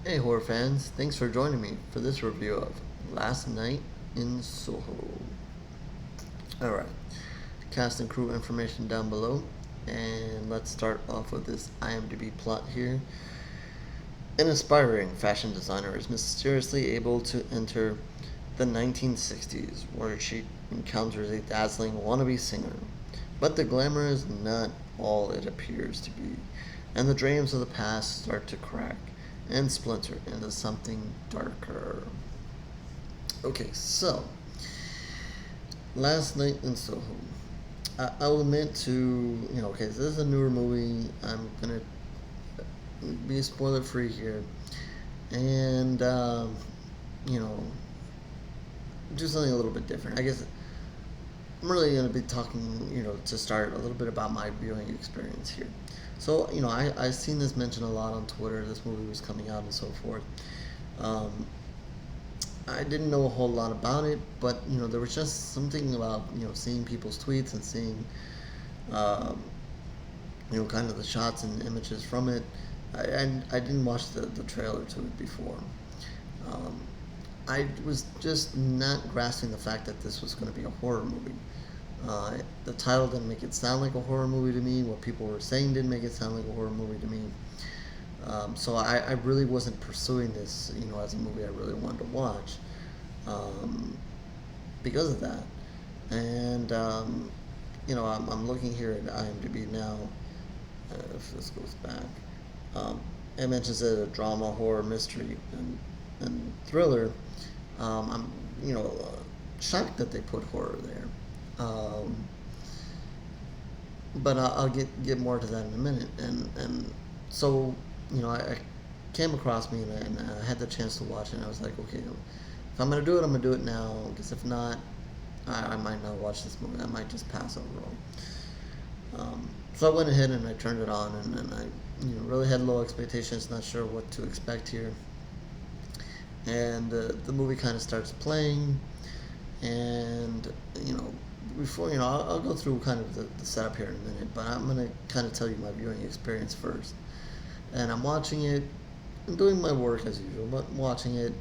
Hey horror fans, thanks for joining me for this review of Last Night in Soho. Alright, cast and crew information down below, and let's start off with this IMDb plot here. An aspiring fashion designer is mysteriously able to enter the 1960s, where she encounters a dazzling wannabe singer. But the glamour is not all it appears to be, and the dreams of the past start to crack and splinter into something darker. Okay, so Last Night in Soho. I'll admit to, okay, so this is a newer movie. I'm gonna be spoiler free here, and you know, do something a little bit different. I guess I'm really gonna be talking, to start a little bit about my viewing experience here. So, I've seen this mentioned a lot on Twitter. This movie was coming out and so forth. Um, I didn't know a whole lot about it, but there was just something about seeing people's tweets and seeing um, kind of the shots and images from it. I didn't watch the trailer to it before. Um, I was just not grasping the fact that this was going to be a horror movie. The title didn't make it sound like a horror movie to me. What people were saying didn't make it sound like a horror movie to me. So I really wasn't pursuing this, as a movie I really wanted to watch um, because of that. And, I'm looking here at IMDb now. If this goes back, it mentions it a drama, horror, mystery, and thriller. I'm, shocked that they put horror there. But I'll get more to that in a minute. And so I came across me and I had the chance to watch it. And I was like, okay, if I'm gonna do it, I'm gonna do it now. Because if not, I might not watch this movie. I might just pass overall. So I went ahead and I turned it on, and I really had low expectations, not sure what to expect here. And the movie kind of starts playing, and before I'll go through kind of the setup here in a minute, but I'm gonna kind of tell you my viewing experience first. And I'm watching it, I'm doing my work as usual, but watching it,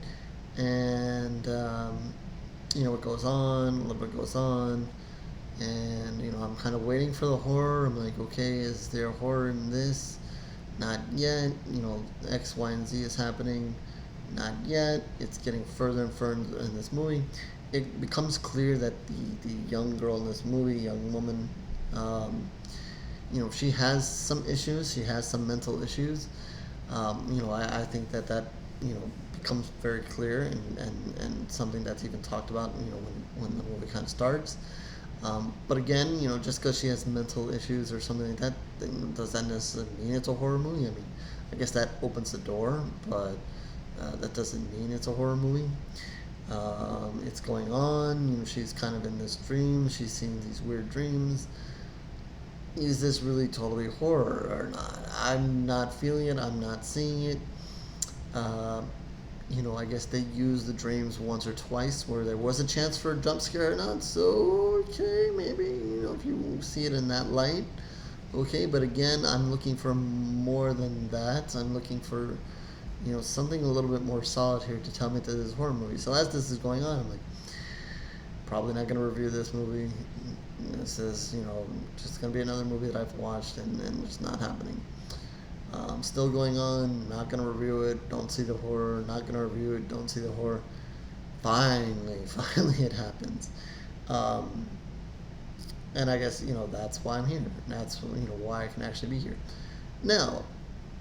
and it goes on, a little bit goes on, and I'm kind of waiting for the horror. I'm like, okay, is there horror in this? Not yet. X, Y, and Z is happening. Not yet. It's getting further and further in this movie. It becomes clear that the young girl in this movie, young woman, she has some issues. She has some mental issues. I think that becomes very clear, and something that's even talked about when the movie kind of starts. But again, just because she has mental issues or something like that, then does that necessarily mean it's a horror movie? I mean, I guess that opens the door, but that doesn't mean it's a horror movie. It's going on. She's kind of in this dream. She's seeing these weird dreams. Is this really totally horror or not? I'm not feeling it. I'm not seeing it. Uh, I guess they used the dreams once or twice where there was a chance for a jump scare or not. So, okay, maybe, if you see it in that light, okay. But again, I'm looking for more than that. I'm looking for, something a little bit more solid here to tell me that this is a horror movie. So as this is going on, I'm like, probably not going to review this movie. This is, just going to be another movie that I've watched and it's not happening. Still going on, not gonna review it, don't see the horror, not gonna review it, don't see the horror. Finally it happens. Um, and I guess, that's why I'm here. That's, why I can actually be here. Now,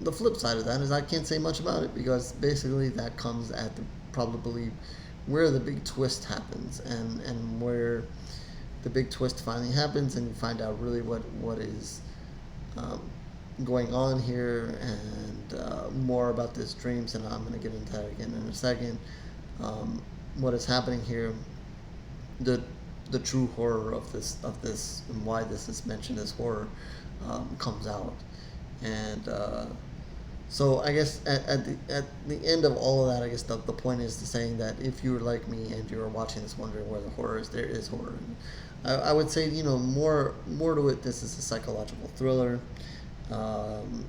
the flip side of that is I can't say much about it because basically that comes at the probably where the big twist happens and where the big twist finally happens and you find out really what is um, going on here and more about this dreams, and I'm going to get into that again in a second. What is happening here, the the true horror of this and why this is mentioned as horror comes out, and so I guess at the end of all of that, I guess the point is to saying that if you were like me and you were watching this wondering where the horror is, there is horror. And I would say more to it. This is a psychological thriller, um,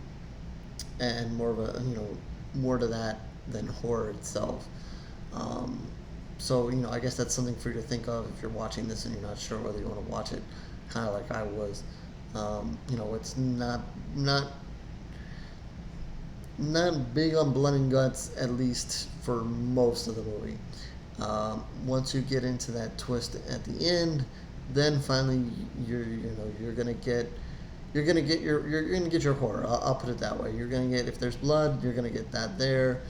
and more of a more to that than horror itself. Um, so I guess that's something for you to think of if you're watching this and you're not sure whether you want to watch it, kind of like I was. It's not not big on blood and guts, at least for most of the movie. Once you get into that twist at the end, then finally you're gonna get your horror. I'll put it that way. You're gonna get, if there's blood, you're gonna get that there.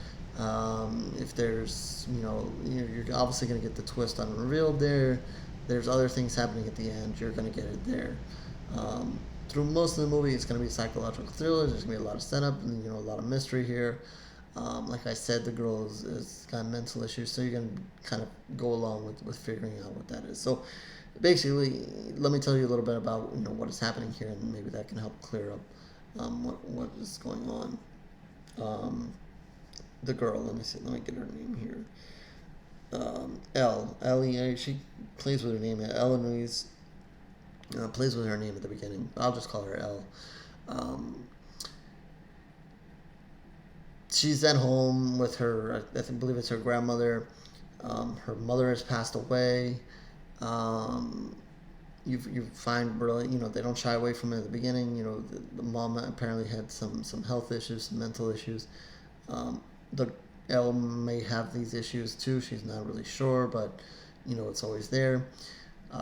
If there's you're obviously gonna get the twist unrevealed there. There's other things happening at the end. You're gonna get it there. Um, Through most of the movie, it's going to be a psychological thriller. There's going to be a lot of setup and a lot of mystery here. Like I said, the girl is got mental issues, so you're going to kind of go along with figuring out what that is. So basically, let me tell you a little bit about what is happening here, and maybe that can help clear up what is going on. The girl, let me get her name here. Ellie, she plays with her name. Eloise plays with her name at the beginning. I'll just call her Elle. Um, she's at home with her, believe it's her grandmother. Her mother has passed away. Um, you find really, they don't shy away from it at the beginning. The mom apparently had some health issues, some mental issues. The Elle may have these issues too. She's not really sure, but it's always there.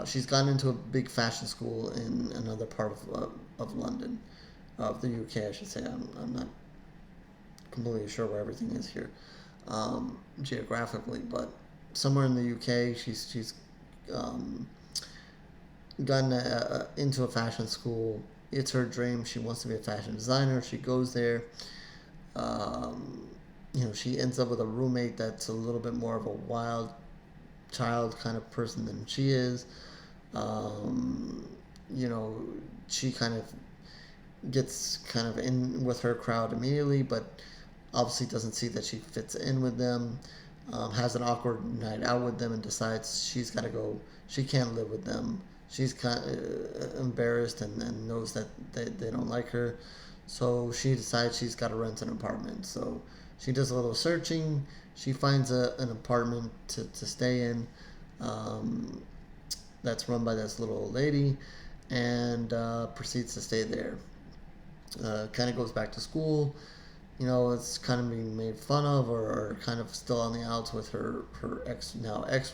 She's gone into a big fashion school in another part of London, of the UK, I should say. I'm not completely sure where everything is here geographically, but somewhere in the UK, she's gotten into a fashion school. It's her dream. She wants to be a fashion designer. She goes there. Um, she ends up with a roommate that's a little bit more of a wild child kind of person than she is. Um, she kind of gets kind of in with her crowd immediately, but obviously doesn't see that she fits in with them. Has an awkward night out with them and decides she's got to go. She can't live with them. She's kind of embarrassed and knows that they don't like her. So she decides she's got to rent an apartment. So she does a little searching. She finds an apartment to stay in that's run by this little old lady, and proceeds to stay there. Kind of goes back to school. It's kind of being made fun of, or kind of still on the outs with her ex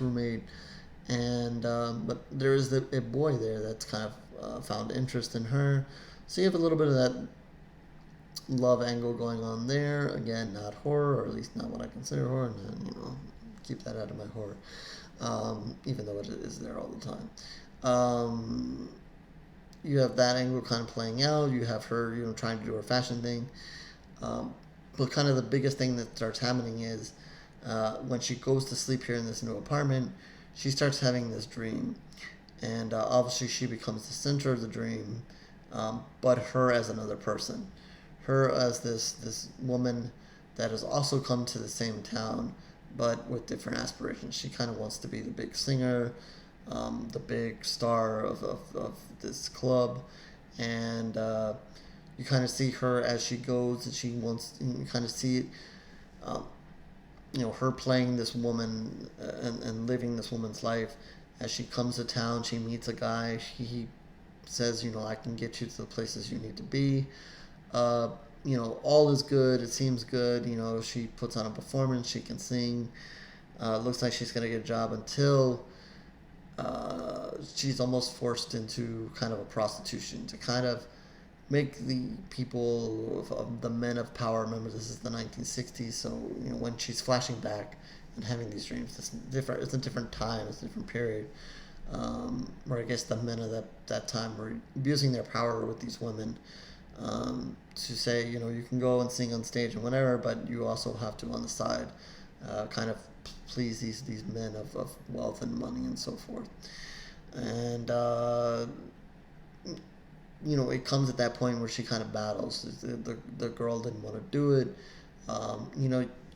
roommate, and but there is a boy there that's kind of found interest in her. So you have a little bit of that love angle going on there. Again, not horror, or at least not what I consider horror. And keep that out of my horror, even though it is there all the time. You have that angle kind of playing out. You have her, trying to do her fashion thing. But kind of the biggest thing that starts happening is when she goes to sleep here in this new apartment, she starts having this dream. And obviously she becomes the center of the dream, but her as another person. Her as this woman that has also come to the same town, but with different aspirations. She kind of wants to be the big singer, the big star of this club, and you kind of see her as she goes, and she wants. You kind of see, um, her playing this woman and living this woman's life. As she comes to town, she meets a guy. He says, I can get you to the places you need to be. All is good. It seems good. She puts on a performance. She can sing. Looks like she's gonna get a job until she's almost forced into kind of a prostitution to kind of make the people of the men of power. Remember, this is the 1960s, so when she's flashing back and having these dreams, it's different. It's a different time. It's a different period. Where I guess the men of that time were abusing their power with these women. To say, you can go and sing on stage and whatever, but you also have to on the side kind of please these men of wealth and money and so forth. And it comes at that point where she kind of battles. The girl didn't want to do it.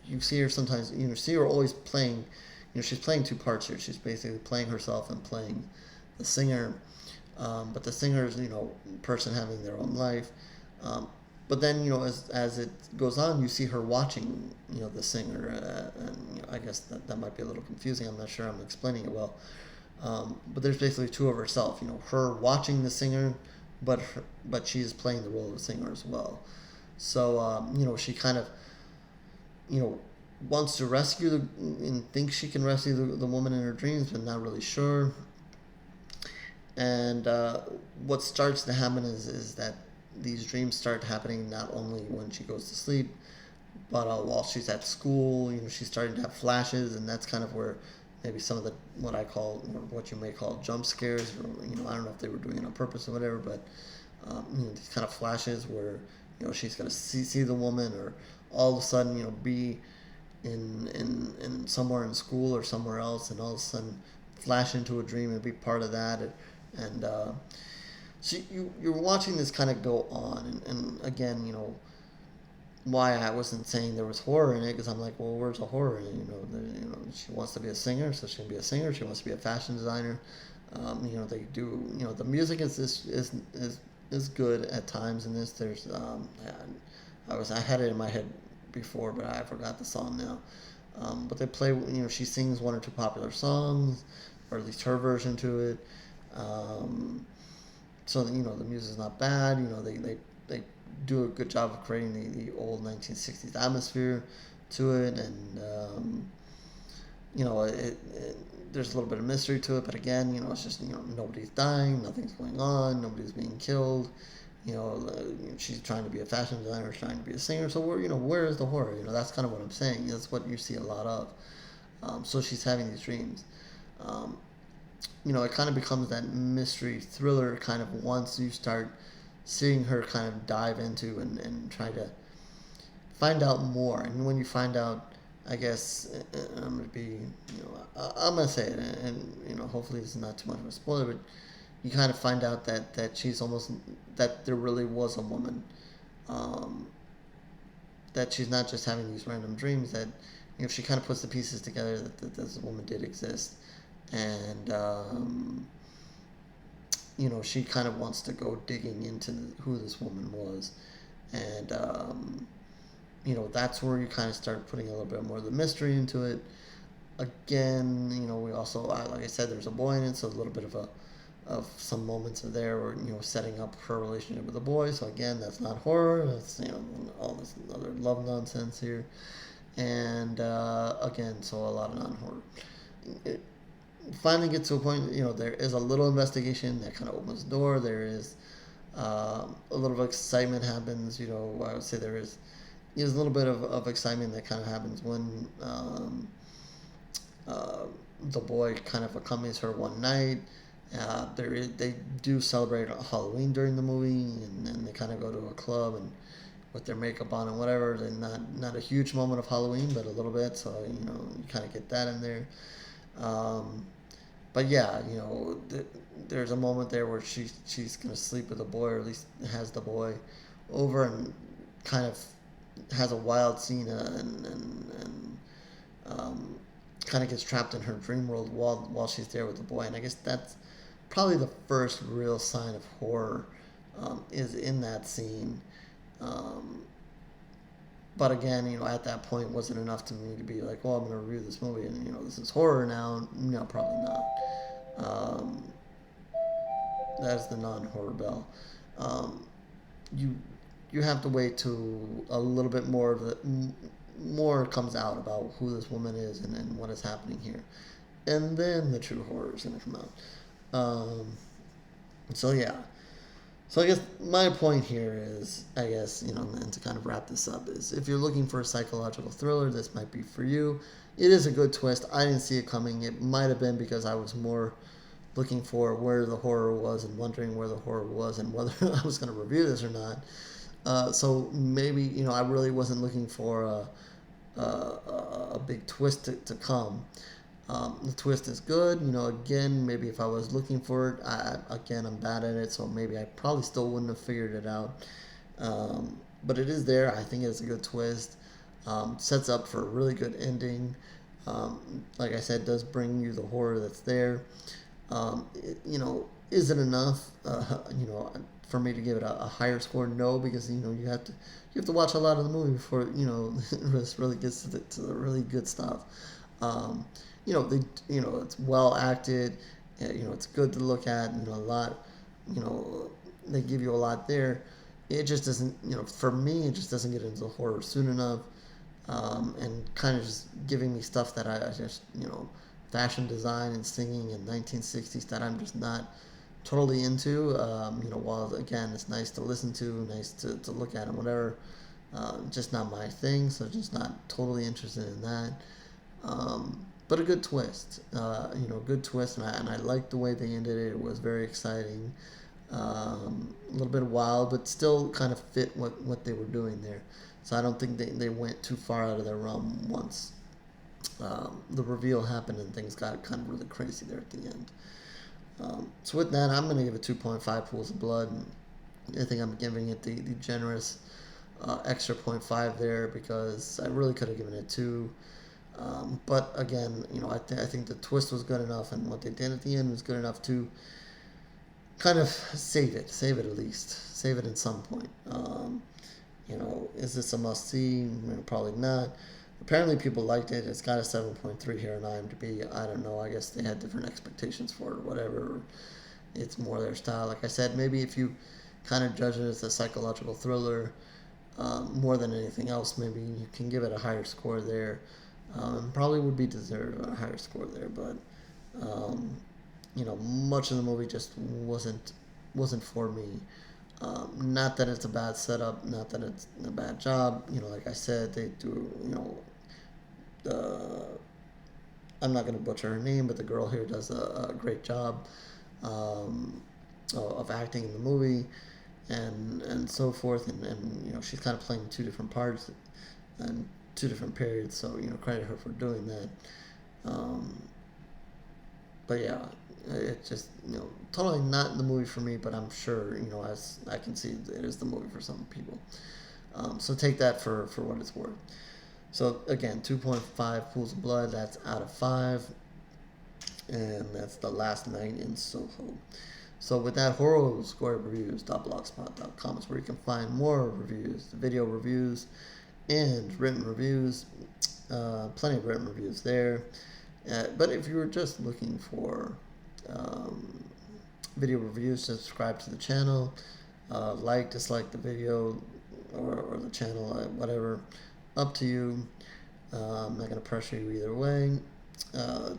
You see her sometimes. See her always playing. She's playing two parts here. She's basically playing herself and playing the singer. But the singer is person having their own life. but then as it goes on, you see her watching the singer, and I guess that might be a little confusing. I'm not sure I'm explaining it well. But there's basically two of herself. Her watching the singer, but she's playing the role of a singer as well. So she kind of wants to rescue and thinks she can rescue the woman in her dreams, but not really sure. And what starts to happen is that these dreams start happening not only when she goes to sleep, but while she's at school. She's starting to have flashes, and that's kind of where maybe some of the what you may call jump scares, or I don't know if they were doing it on purpose or whatever, but these kind of flashes where she's gonna see the woman, or all of a sudden be in somewhere in school or somewhere else, and all of a sudden flash into a dream and be part of that, and so you're watching this kind of go on, and again, why I wasn't saying there was horror in it, because I'm like, well, where's the horror in it? She wants to be a singer, so she can be a singer. She wants to be a fashion designer. They do. The music is good at times in this. There's I had it in my head before, but I forgot the song now. But they play. She sings one or two popular songs, or at least her version to it. So the music's not bad. They do a good job of creating the old 1960s atmosphere to it, and there's a little bit of mystery to it, but again, it's just nobody's dying, nothing's going on, nobody's being killed. She's trying to be a fashion designer, trying to be a singer. So where is the horror? That's kind of what I'm saying. That's what you see a lot of. So she's having these dreams. It kind of becomes that mystery thriller kind of once you start seeing her kind of dive into and try to find out more. And when you find out, I guess, I'm going to be, I'm going to say it, and hopefully it's not too much of a spoiler, but you kind of find out that she's almost, that there really was a woman, that she's not just having these random dreams, that she kind of puts the pieces together that this woman did exist. And she kind of wants to go digging into who this woman was, and that's where you kind of start putting a little bit more of the mystery into it. Again, we also, like I said, there's a boy in it, so a little bit of some moments of there where setting up her relationship with the boy. So again, that's not horror. That's all this other love nonsense here, and again, so a lot of non-horror. Finally get to a point, there is a little investigation that kind of opens the door. There is a little excitement happens. I would say there's a little bit of excitement that kind of happens when the boy kind of accompanies her one night. They do celebrate Halloween during the movie, and then they kind of go to a club and with their makeup on and whatever. They're not a huge moment of Halloween, but a little bit. So you kind of get that in there. But yeah, there's a moment there where she's gonna sleep with the boy, or at least has the boy over, and kind of has a wild scene, and kind of gets trapped in her dream world while she's there with the boy. And I guess that's probably the first real sign of horror, is in that scene. But again, at that point wasn't enough to me to be like, well, I'm going to review this movie and, this is horror now. No, probably not. That's the non-horror bell. You have to wait till a little bit more comes out about who this woman is and what is happening here. And then the true horror is going to come out. So yeah. So I guess my point here is, and to kind of wrap this up, is if you're looking for a psychological thriller, this might be for you. It is a good twist. I didn't see it coming. It might have been because I was more looking for where the horror was and wondering where the horror was and whether I was going to review this or not. So maybe, I really wasn't looking for a big twist to come. The twist is good. Again, maybe if I was looking for it, I'm bad at it, so maybe I probably still wouldn't have figured it out. But it is there. I think it's a good twist. Sets up for a really good ending. Like I said, does bring you the horror that's there. Is it enough? for me to give it a higher score, no, because you have to watch a lot of the movie before this really gets to the really good stuff. Um, they it's well acted. It's good to look at. A lot. They give you a lot there. It just doesn't. For me, it just doesn't get into horror soon enough. And kind of just giving me stuff that I just fashion design and singing in 1960s that I'm just not totally into. While again it's nice to listen to, nice to look at and whatever, just not my thing. So just not totally interested in that. But a good twist, good twist, and I liked the way they ended it. It was very exciting, a little bit wild, but still kind of fit what they were doing there. So I don't think they went too far out of their realm once the reveal happened and things got kind of really crazy there at the end. So with that, I'm going to give it 2.5 pools of blood. I think I'm giving it the generous extra 0.5 there because I really could have given it 2. But again, I think the twist was good enough and what they did at the end was good enough to kind of save it at least. Save it at some point. Is this a must-see? Probably not. Apparently people liked it. It's got a 7.3 here on IMDb. I don't know. I guess they had different expectations for it or whatever. It's more their style. Like I said, maybe if you kind of judge it as a psychological thriller more than anything else, maybe you can give it a higher score there. Probably would be deserved a higher score there. But, much of the movie just wasn't for me. Not that it's a bad setup, not that it's a bad job. Like I said, they do, I'm not going to butcher her name, but the girl here does a great job of acting in the movie and so forth. And she's kind of playing 2 different parts and 2 different periods. So, credit her for doing that. But yeah, it's just, totally not the movie for me, but I'm sure, as I can see, it is the movie for some people. So take that for what it's worth. So again, 2.5 pools of blood, that's out of 5. And that's The Last Night in Soho. So with that, horrorscorereviews.blogspot.com is where you can find more reviews, video reviews, and written reviews. Plenty of written reviews there. But if you were just looking for video reviews, subscribe to the channel, dislike the video or the channel, whatever, up to you. I'm not going to pressure you either way.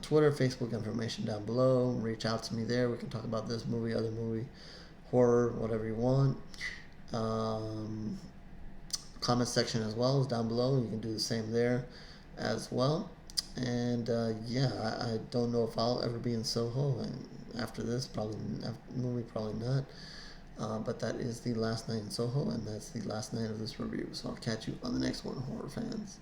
Twitter, Facebook information down below. Reach out to me there. We can talk about this movie, other movie, horror, whatever you want. Comment section as well is down below. You can do the same there as well. And I don't know if I'll ever be in Soho. And after this, probably not. But that is The Last Night in Soho, and that's the last night of this review. So I'll catch you on the next one, horror fans.